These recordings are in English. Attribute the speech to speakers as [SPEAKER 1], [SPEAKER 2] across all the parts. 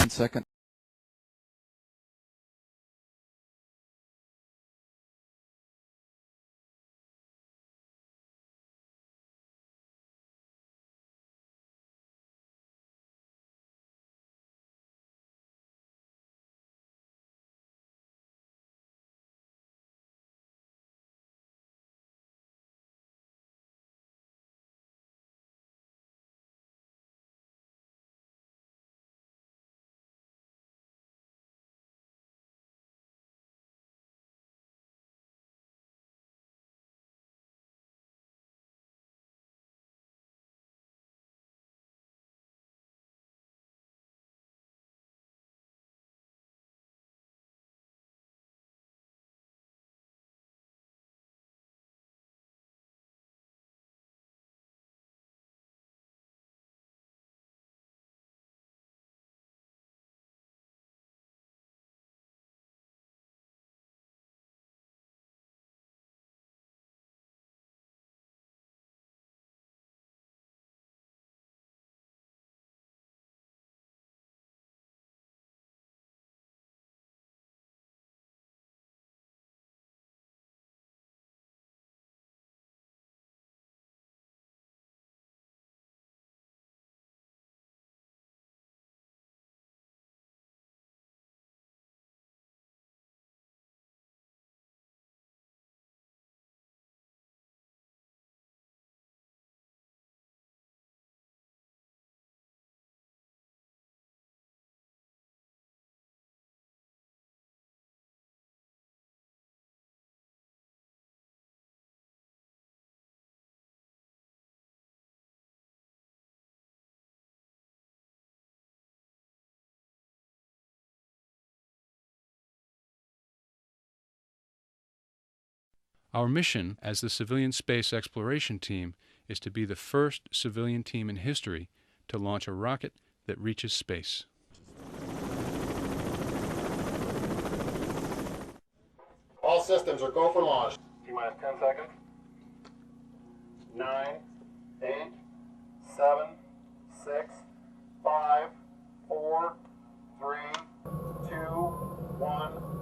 [SPEAKER 1] Second.
[SPEAKER 2] Our mission as the Civilian Space Exploration Team is to be the first civilian team in history to launch a rocket that reaches space.
[SPEAKER 3] All systems are go for launch.
[SPEAKER 4] T-minus 10 seconds. 9, 8, 7, 6, 5, 4, 3, 2, 1.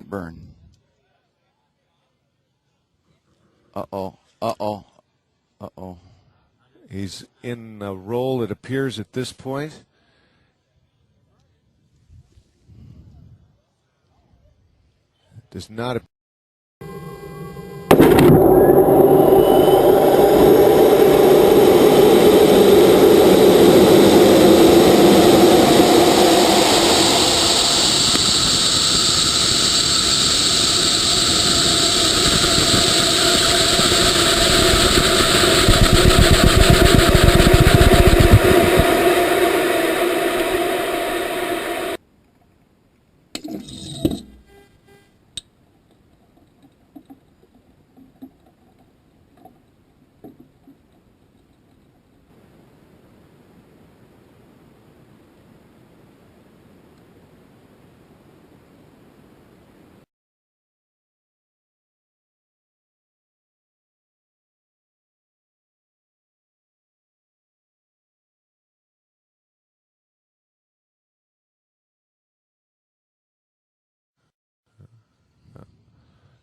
[SPEAKER 1] Burn. Uh-oh. Uh-oh. Uh-oh.
[SPEAKER 5] He's in a roll, it appears, at this point. Does not appear.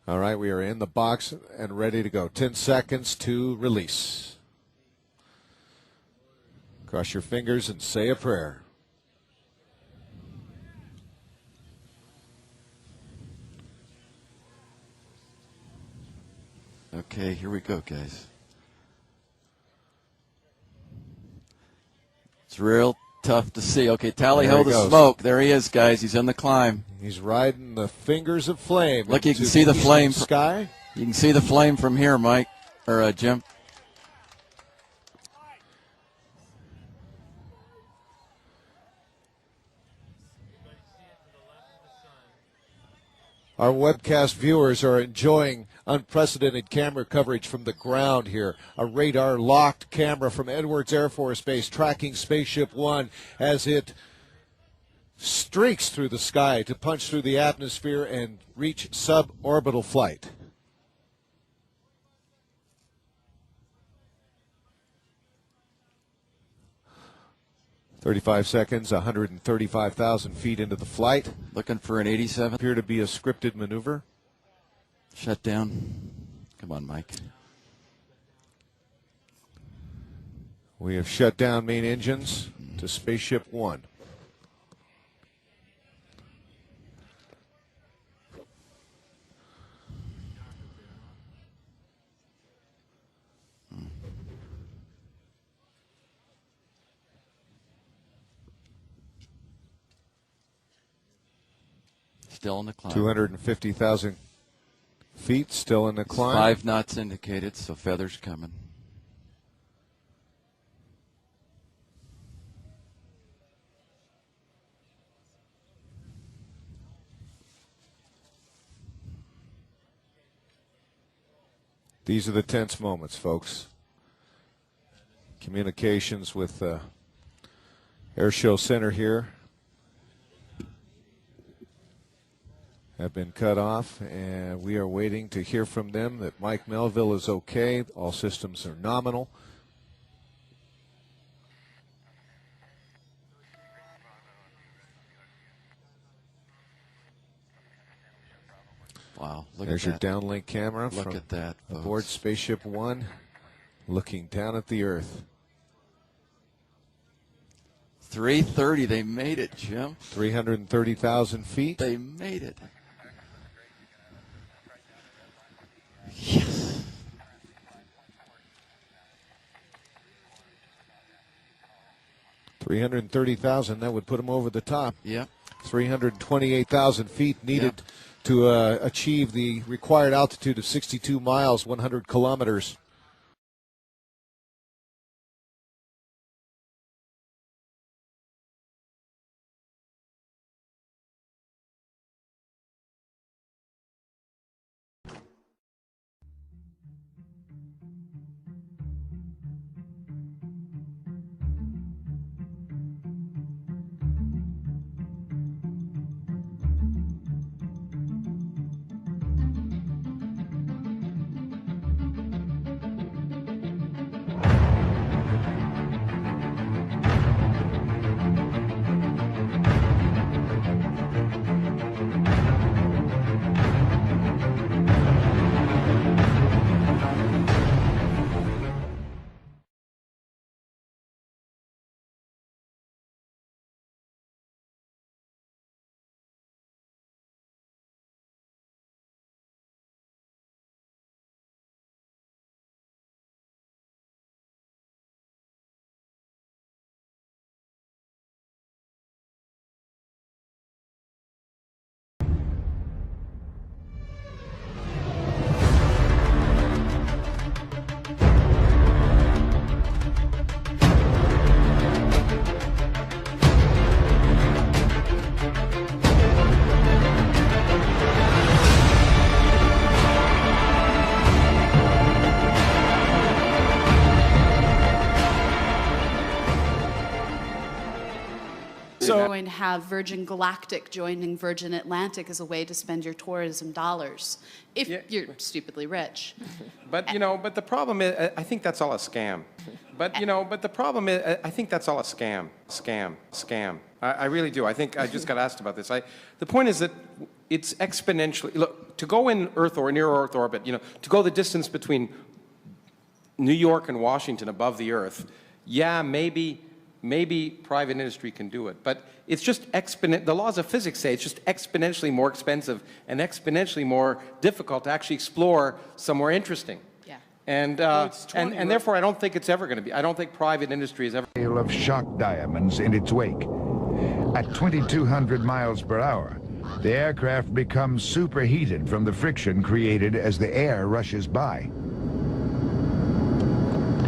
[SPEAKER 5] All right, we are in the box and ready to go. 10 seconds to release. Cross your fingers and say a prayer.
[SPEAKER 1] Okay, here we go, guys. It's real tough to see. Okay, tally
[SPEAKER 5] There
[SPEAKER 1] ho
[SPEAKER 5] he
[SPEAKER 1] the
[SPEAKER 5] goes.
[SPEAKER 1] smoke. There he is, guys. He's on the climb.
[SPEAKER 5] He's riding the fingers of flame.
[SPEAKER 1] Look, you can
[SPEAKER 5] into
[SPEAKER 1] see the
[SPEAKER 5] eastern
[SPEAKER 1] flame.
[SPEAKER 5] Sky.
[SPEAKER 1] You can see the flame from here, Mike, or Jim.
[SPEAKER 5] Our webcast viewers are enjoying unprecedented camera coverage from the ground here. A radar-locked camera from Edwards Air Force Base tracking Spaceship One as it streaks through the sky to punch through the atmosphere and reach suborbital flight. "35 seconds, 135,000 feet into the flight.
[SPEAKER 1] Looking for an 87.
[SPEAKER 5] Appear to be a scripted maneuver.
[SPEAKER 1] Shut down. Come on, Mike.
[SPEAKER 5] We have shut down main engines to Spaceship One.
[SPEAKER 1] Still in the climb.
[SPEAKER 5] 250,000 feet, still in the climb.
[SPEAKER 1] 5 knots indicated, so feathers coming.
[SPEAKER 5] These are the tense moments, folks. Communications with Air Show Center here have been cut off, and we are waiting to hear from them that Mike Melville is okay. All systems are nominal.
[SPEAKER 1] Wow, look
[SPEAKER 5] There's
[SPEAKER 1] at
[SPEAKER 5] your
[SPEAKER 1] that.
[SPEAKER 5] downlink camera
[SPEAKER 1] Look
[SPEAKER 5] from
[SPEAKER 1] at that, folks.
[SPEAKER 5] aboard Spaceship One, looking down at the Earth.
[SPEAKER 1] 330, they made it, Jim.
[SPEAKER 5] 330,000 feet.
[SPEAKER 1] They made it. Yes.
[SPEAKER 5] $330,000, that would put them over the top.
[SPEAKER 1] Yep.
[SPEAKER 5] 328,000 feet needed to achieve the required altitude of 62 miles, 100 kilometers.
[SPEAKER 6] We're going to have Virgin Galactic joining Virgin Atlantic as a way to spend your tourism dollars, if you're stupidly rich.
[SPEAKER 7] But, but the problem is, I think that's all a scam. But, but the problem is, I think that's all a scam. I really do. I think I just got asked about this. The point is that it's exponentially, look, to go in Earth or near Earth orbit, you know, to go the distance between New York and Washington above the Earth, yeah, maybe private industry can do it, but it's just the laws of physics say it's just exponentially more expensive and exponentially more difficult to actually explore somewhere interesting.
[SPEAKER 6] Yeah.
[SPEAKER 7] And therefore I don't think it's ever going to be, I don't think private industry is ever.
[SPEAKER 8] Of shock diamonds in its wake. At 2,200 miles per hour, the aircraft becomes superheated from the friction created as the air rushes by.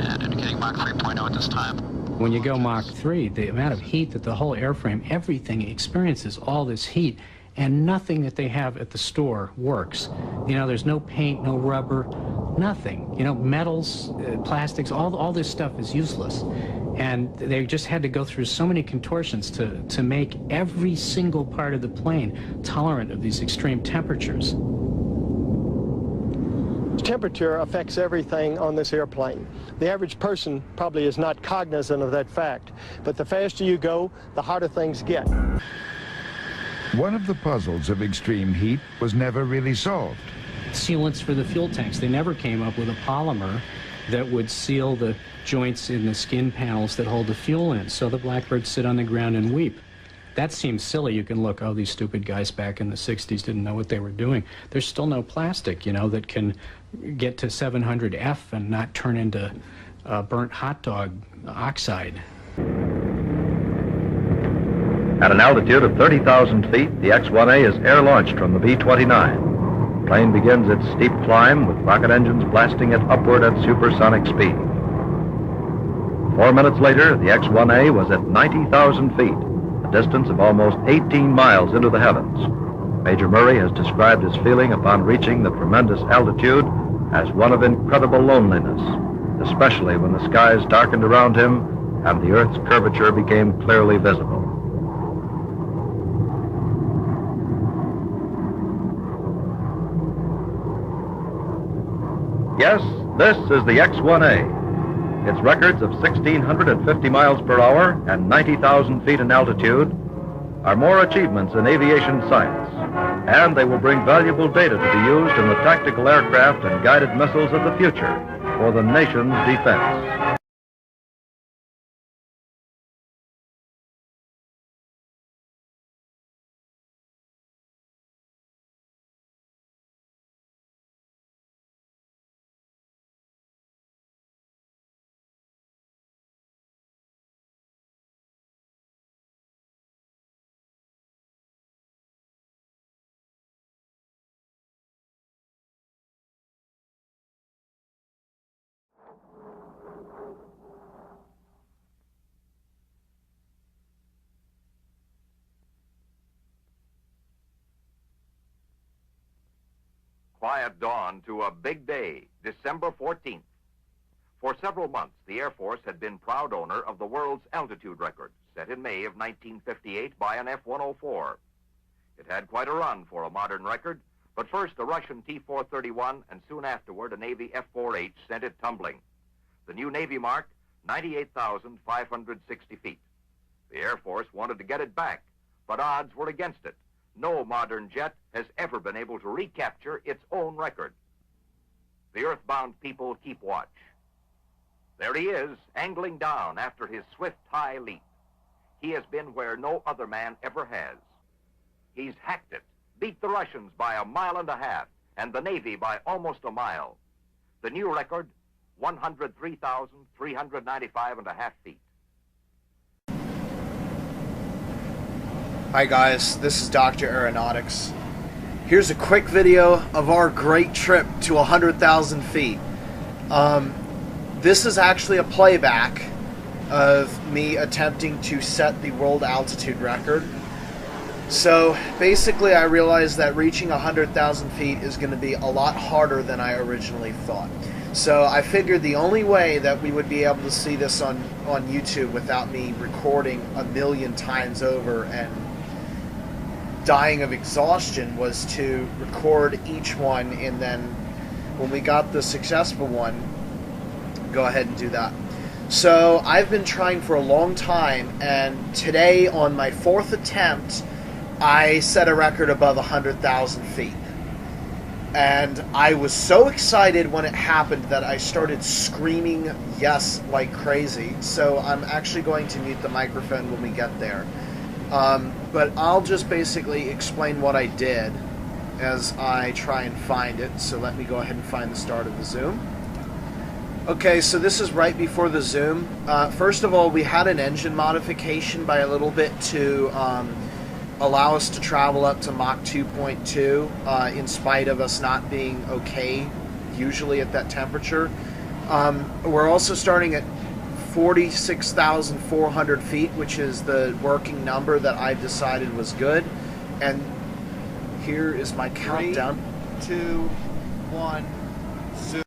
[SPEAKER 9] And indicating Mach 3.0 at this time.
[SPEAKER 10] When you go Mach 3, the amount of heat that the whole airframe, everything experiences all this heat, and nothing that they have at the store works. You know, there's no paint, no rubber, nothing. You know, metals, plastics, all this stuff is useless. And they just had to go through so many contortions to make every single part of the plane tolerant of these extreme temperatures.
[SPEAKER 11] Temperature affects everything on this airplane. The average person probably is not cognizant of that fact, but the faster you go, the harder things get.
[SPEAKER 8] One of the puzzles of extreme heat was never really solved.
[SPEAKER 10] Sealants for the fuel tanks. They never came up with a polymer that would seal the joints in the skin panels that hold the fuel in, so the blackbirds sit on the ground and weep. That seems silly. You can look, oh, these stupid guys back in the 60s didn't know what they were doing. There's still no plastic, you know, that can get to 700F and not turn into burnt hot dog oxide.
[SPEAKER 12] At an altitude of 30,000 feet, the X-1A is air-launched from the B-29. The plane begins its steep climb with rocket engines blasting it upward at supersonic speed. 4 minutes later, the X-1A was at 90,000 feet, a distance of almost 18 miles into the heavens. Major Murray has described his feeling upon reaching the tremendous altitude as one of incredible loneliness, especially when the skies darkened around him and the Earth's curvature became clearly visible. Yes, this is the X-1A. Its records of 1,650 miles per hour and 90,000 feet in altitude are more achievements in aviation science, and they will bring valuable data to be used in the tactical aircraft and guided missiles of the future for the nation's defense.
[SPEAKER 13] Quiet dawn to a big day, December 14th. For several months, the Air Force had been proud owner of the world's altitude record, set in May of 1958 by an F-104. It had quite a run for a modern record, but first a Russian T-431 and soon afterward a Navy F-4H sent it tumbling. The new Navy mark, 98,560 feet. The Air Force wanted to get it back, but odds were against it. No modern jet has ever been able to recapture its own record. The earthbound people keep watch. There he is, angling down after his swift high leap. He has been where no other man ever has. He's hacked it, beat the Russians by 1.5 miles, and the Navy by almost a mile. The new record, 103,395.5 feet.
[SPEAKER 14] Hi guys, this is Dr. Aeronautics. Here's a quick video of our great trip to 100,000 feet. This is actually a playback of me attempting to set the world altitude record. So basically I realized that reaching 100,000 feet is going to be a lot harder than I originally thought. So I figured the only way that we would be able to see this on YouTube without me recording 1,000,000 times over and dying of exhaustion was to record each one, and then when we got the successful one, go ahead and do that. So I've been trying for a long time, and today on my 4th attempt, I set a record above 100,000 feet. And I was so excited when it happened that I started screaming yes like crazy. So I'm actually going to mute the microphone when we get there. But I'll just basically explain what I did as I try and find it. So let me go ahead and find the start of the zoom. Okay, so this is right before the zoom. First of all, we had an engine modification by a little bit to allow us to travel up to Mach 2.2 in spite of us not being okay usually at that temperature. We're also starting at 46,400 feet, which is the working number that I decided was good. And here is my countdown. 3, 2, 1, zoom.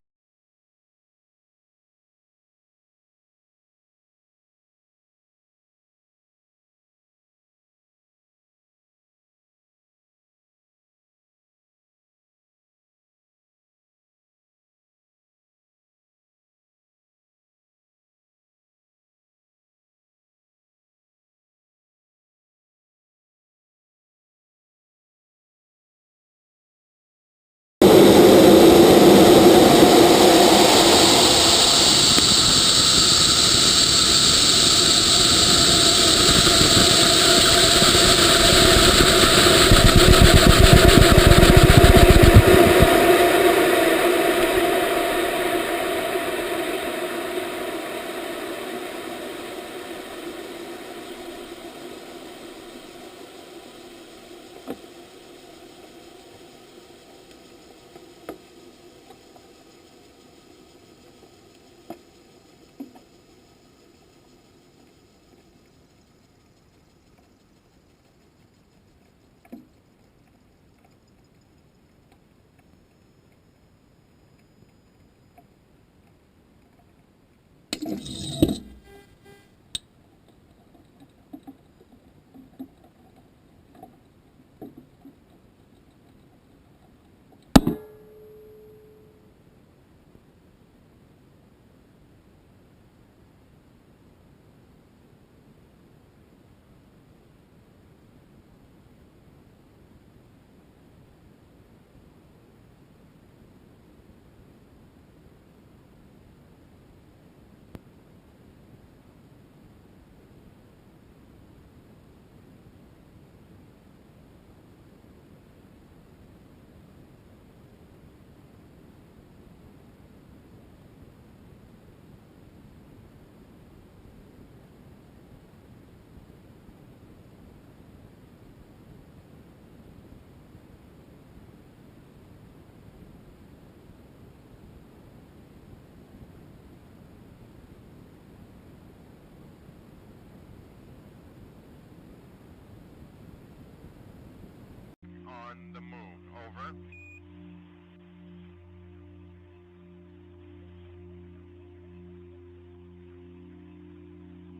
[SPEAKER 4] On the move, over.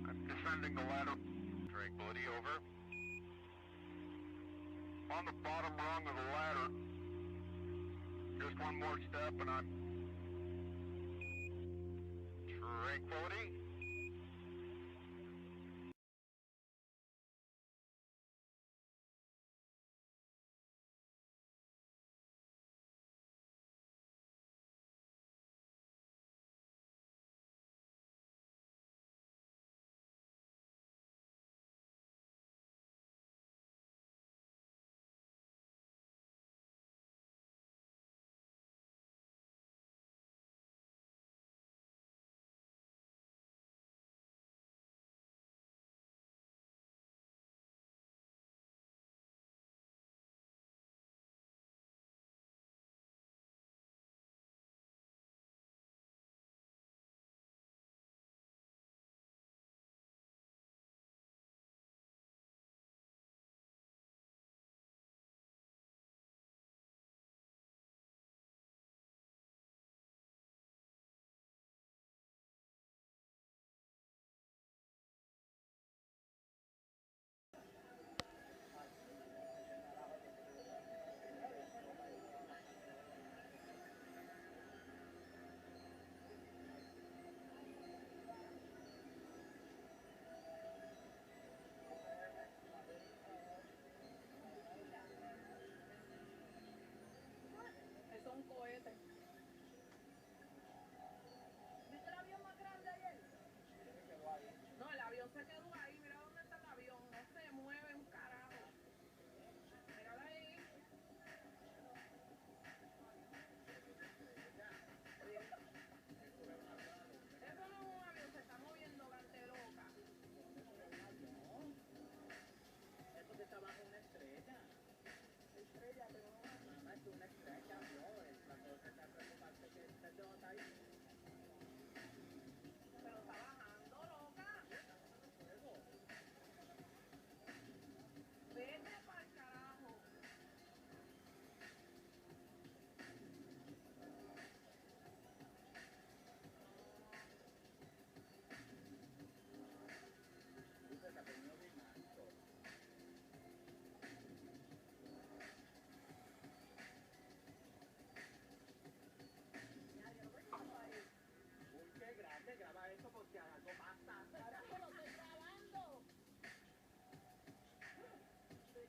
[SPEAKER 4] I'm descending the ladder. Tranquility, over. On the bottom rung of the ladder. Just one more step and I'm... Tranquility.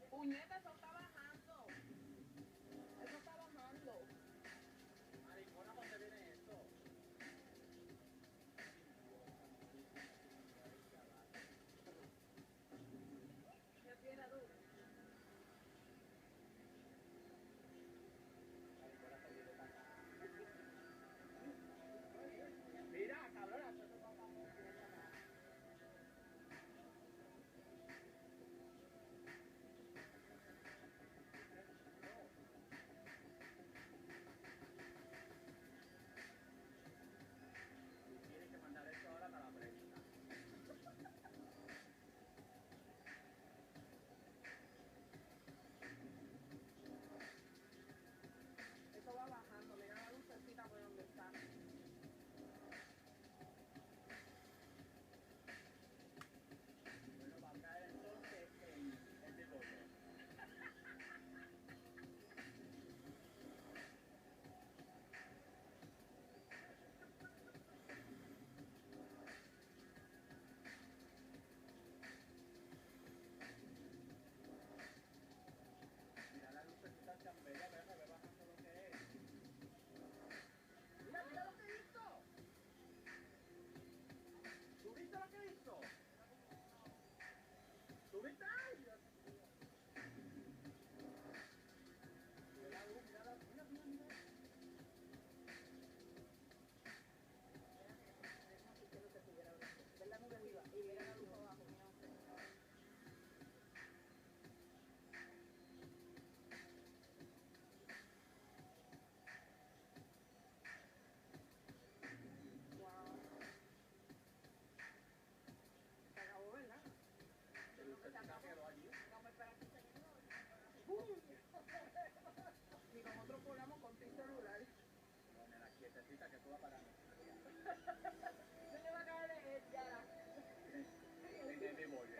[SPEAKER 15] Puñeta, eso está bajando. Eso está bajando. Maricona, ¿dónde viene esto? ¿Qué tiene duro? Mira, cabrona, eso está bajando. Eso va bajando, mira la lucecita por donde está. Bueno, va a caer entonces en el deporte. Mira la lucecita tan bella, ve bajando lo que es. Mira, mira lo que hizo. ¿Tú viste lo que hizo? ¿Tú viste? ¡Ay! Mira la luz, mira, mira. Ver la nube viva y mira la luz abajo, mira. Wow. Se acabó, ¿verdad? Se acabó allí. No me esperas que se quedó. Y nosotros volamos con tu celular. No, nena, quietecita que tú vas para mí. Se le va a caer ya. En el demonio.